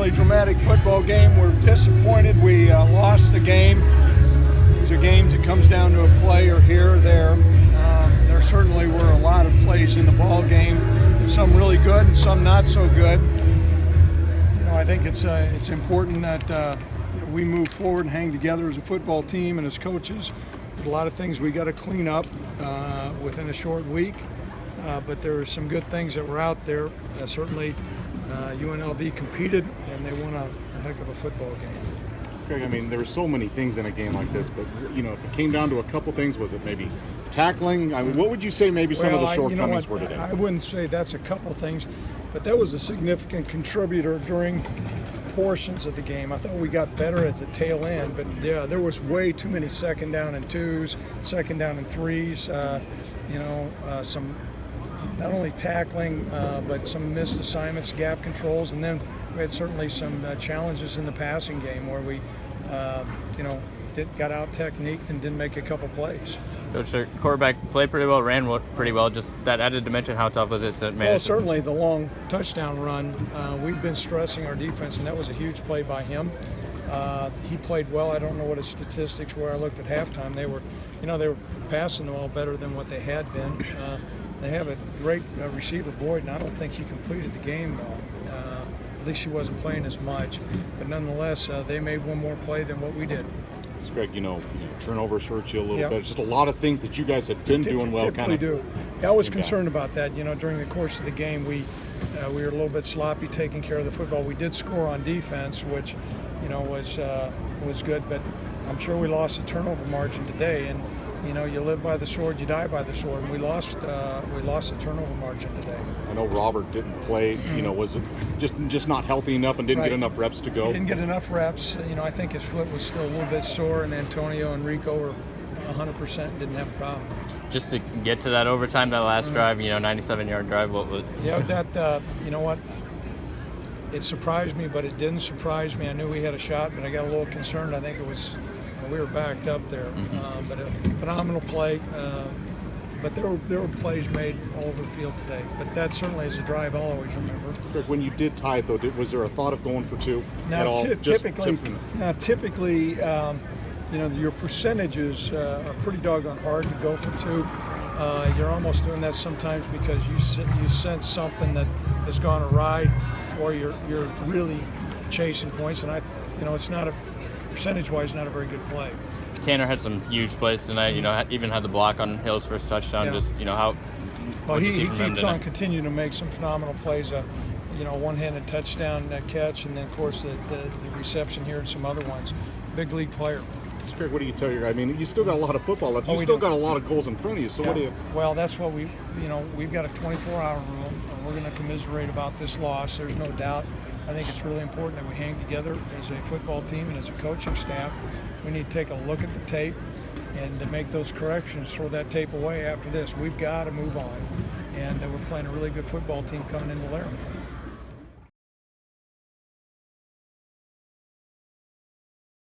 really dramatic football game. We're disappointed we lost the game. These are games that comes down to a play or here or there. There certainly were a lot of plays in the ball game, some really good and some not so good. I think it's important that we move forward and hang together as a football team and as coaches. There's a lot of things we got to clean up within a short week, but there are some good things that were out there. Certainly, UNLV competed and they won a heck of a football game. Craig, I mean, there were so many things in a game like this, but if it came down to a couple things, was it maybe tackling? I mean, what would you say maybe some of the shortcomings were today? I wouldn't say that's a couple things, but that was a significant contributor during portions of the game. I thought we got better at the tail end, but yeah, there was way too many second down and twos, second down and threes. Some not only tackling, but some missed assignments, gap controls, and then we had certainly some challenges in the passing game where we, got out techniqued and didn't make a couple plays. Coach, the quarterback played pretty well, ran pretty well. Just that added dimension, how tough was it to manage? Well, certainly the long touchdown run. We've been stressing our defense, and that was a huge play by him. He played well. I don't know what his statistics were. I looked at halftime. They were passing the ball better than what they had been. They have a great receiver, Boyd, and I don't think he completed the game though. At least he wasn't playing as much. But nonetheless, they made one more play than what we did. Greg, turnovers hurt you a little bit. Just a lot of things that you guys had been doing well. Typically do. Yeah, I was concerned about that. During the course of the game, we were a little bit sloppy taking care of the football. We did score on defense, which was good. But I'm sure we lost the turnover margin today. And you live by the sword, you die by the sword. And we lost the turnover margin today. I know Robert didn't play. Was just not healthy enough and didn't get enough reps to go. He didn't get enough reps. I think his foot was still a little bit sore, and Antonio and Rico were 100% and didn't have a problem. Just to get to that overtime, that last drive, 97-yard drive. What was? What? It surprised me, but it didn't surprise me. I knew we had a shot, but I got a little concerned. I think it was. We were backed up there, but a phenomenal play. But there were plays made all over the field today. But that certainly is a drive I'll always remember. Greg, when you did tie it, though, was there a thought of going for two at all? Typically, your percentages are pretty doggone hard to go for two. You're almost doing that sometimes because you sense something that has gone awry, or you're really chasing points. And it's not a percentage-wise, not a very good play. Tanner had some huge plays tonight. Even had the block on Hill's first touchdown. Yeah. Just how. Well, he keeps on continuing to make some phenomenal plays. One-handed touchdown catch, and then of course the reception here and some other ones. Big league player. Greg, what do you tell you? I mean, you still got a lot of football left. You still got a lot of goals in front of you. So what do you? Well, that's what we've got a 24-hour rule, and we're going to commiserate about this loss. There's no doubt. I think it's really important that we hang together as a football team and as a coaching staff. We need to take a look at the tape and to make those corrections, throw that tape away after this. We've got to move on. And we're playing a really good football team coming into Laramie.